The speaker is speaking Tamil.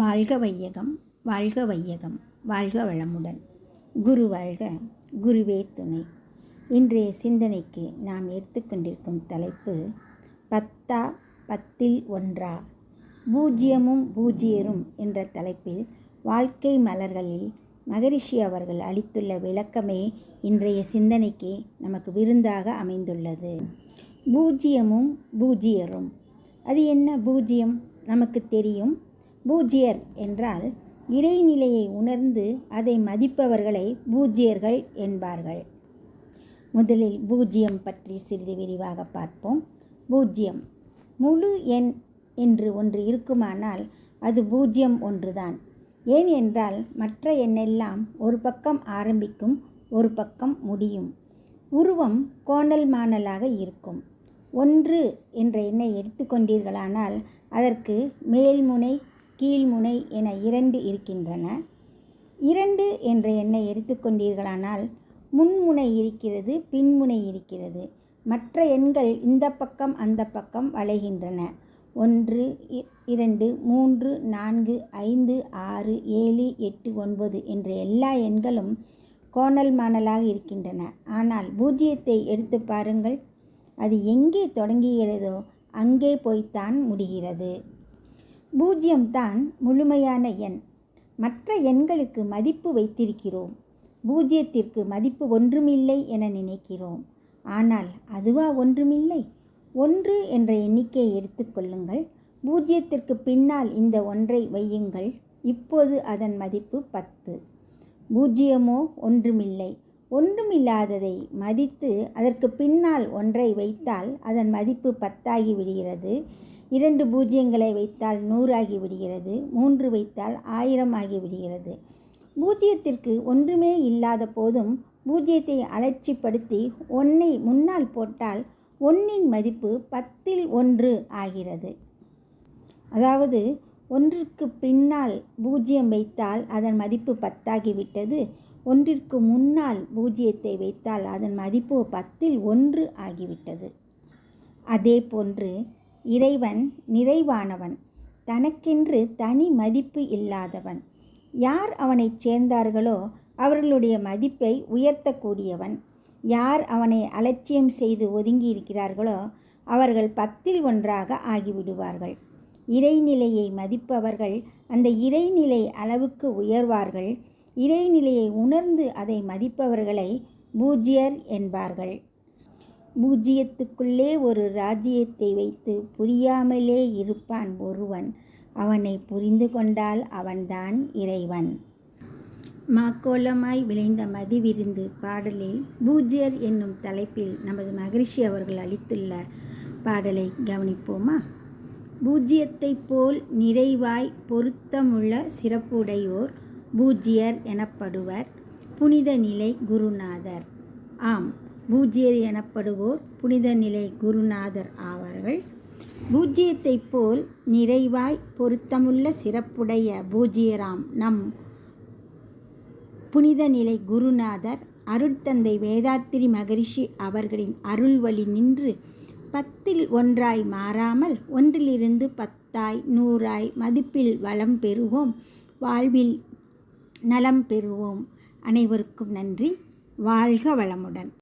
வாழ்க வையகம், வாழ்க வையகம், வாழ்க வளமுடன். குரு வாழ்க, குருவே துணை. இன்றைய சிந்தனைக்கு நாம் எடுத்துக்கொண்டிருக்கும் தலைப்பு 10 10 1 பூஜ்யமும் பூஜ்யரும் என்ற தலைப்பில் வாழ்க்கை மலர்களில் மகரிஷி அவர்கள் அளித்துள்ள விளக்கமே இன்றைய சிந்தனைக்கு நமக்கு விருந்தாக அமைந்துள்ளது. பூஜ்யமும் பூஜ்யரும், அது என்ன பூஜ்யம்? நமக்கு தெரியும். பூஜ்யர் என்றால் இறைநிலையை உணர்ந்து அதை மதிப்பவர்களை பூஜ்யர்கள் என்பார்கள். முதலில் பூஜ்யம் பற்றி சிறிது விரிவாக பார்ப்போம். பூஜ்யம், முழு எண் என்று ஒன்று இருக்குமானால் அது பூஜ்யம் ஒன்றுதான். ஏன் என்றால் மற்ற எண்ணெல்லாம் ஒரு பக்கம் ஆரம்பிக்கும், ஒரு பக்கம் முடியும். உருவம் கோணல் மாணலாக இருக்கும். 1 என்ற எண்ணை எடுத்துக்கொண்டீர்களானால் அதற்கு மேல்முனை கீழ்முனை என 2 இருக்கின்றன. 2 என்ற எண்ணை எடுத்துக்கொண்டீர்களானால் முன்முனை இருக்கிறது, பின்முனை இருக்கிறது. மற்ற எண்கள் இந்த பக்கம் அந்த பக்கம் வளைகின்றன. 1 2 3 4 5 6 7 8 9 என்ற எல்லா எண்களும் கோணல் மாணலாக இருக்கின்றன. ஆனால் பூஜ்ஜியத்தை எடுத்து பாருங்கள். அது எங்கே தொடங்குகிறதோ அங்கே போய்த்தான் முடிகிறது. பூஜ்யம்தான் முழுமையான எண். மற்ற எண்களுக்கு மதிப்பு வைத்திருக்கிறோம். பூஜ்யத்திற்கு மதிப்பு ஒன்றுமில்லை என நினைக்கிறோம். ஆனால் அதுவா ஒன்றுமில்லை? 1 என்ற எண்ணிக்கையை எடுத்துக்கொள்ளுங்கள். பூஜ்யத்திற்கு பின்னால் இந்த 1ஐ வையுங்கள். இப்போது அதன் மதிப்பு 10. பூஜ்யமோ ஒன்றுமில்லை. ஒன்றுமில்லாததை மதித்து அதற்கு பின்னால் 1ஐ வைத்தால் அதன் மதிப்பு 10 ஆகி விடுகிறது. 2 பூஜ்யங்களை வைத்தால் 100 ஆகி விடுகிறது. 3 வைத்தால் 1000 ஆகி விடுகிறது. பூஜ்யத்திற்கு ஒன்றுமே இல்லாத போதும் பூஜ்யத்தை அலட்சிப்படுத்தி 1ஐ முன்னால் போட்டால் 1இன் மதிப்பு 10ல் 1 ஆகிறது. அதாவது 1ற்கு பின்னால் பூஜ்யம் வைத்தால் அதன் மதிப்பு 10 ஆகிவிட்டது. 1ற்கு முன்னால் பூஜ்யத்தை வைத்தால் அதன் மதிப்பு 10ல் 1 ஆகிவிட்டது. அதே போன்று இறைவன் நிறைவானவன், தனக்கென்று தனி மதிப்பு இல்லாதவன். யார் அவனைச் சேர்ந்தார்களோ அவர்களுடைய மதிப்பை உயர்த்தக்கூடியவன். யார் அவனை அலட்சியம் செய்து ஒதுங்கி இருக்கிறார்களோ அவர்கள் 10ல் 1 ஆகிவிடுவார்கள். இறைநிலையை மதிப்பவர்கள் அந்த இறைநிலை அளவுக்கு உயர்வார்கள். இறைநிலையை உணர்ந்து அதை மதிப்பவர்களை பூஜ்யர் என்பார்கள். பூஜ்யத்துக்குள்ளே ஒரு ராஜ்யத்தை வைத்து புரியாமலே இருப்பான் ஒருவன். அவனை புரிந்து கொண்டால் அவன்தான் இறைவன். மாக்கோலமாய் விளைந்த மதிவிருந்து பாடலில் பூஜ்யர் என்னும் தலைப்பில் நமது மகரிஷி அவர்கள் அளித்துள்ள பாடலை கவனிப்போமா? பூஜ்யத்தைப் போல் நிறைவாய் பொருத்தமுள்ள சிறப்புடையோர் பூஜ்யர் எனப்படுவர், புனித நிலை குருநாதர். ஆம், பூஜ்யர் எனப்படுவோர் புனித நிலை குருநாதர் ஆவார்கள். பூஜ்யத்தைப் போல் நிறைவாய் பொருத்தமுள்ள சிறப்புடைய பூஜ்யராம் நம் புனித நிலை குருநாதர் அருட்தந்தை வேதாத்திரி மகரிஷி அவர்களின் அருள் வழி நின்று 10ல் 1 மாறாமல் 1லிருந்து 10 100 மதிப்பில் வளம் பெறுவோம், வாழ்வில் நலம் பெறுவோம். அனைவருக்கும் நன்றி. வாழ்க வளமுடன்.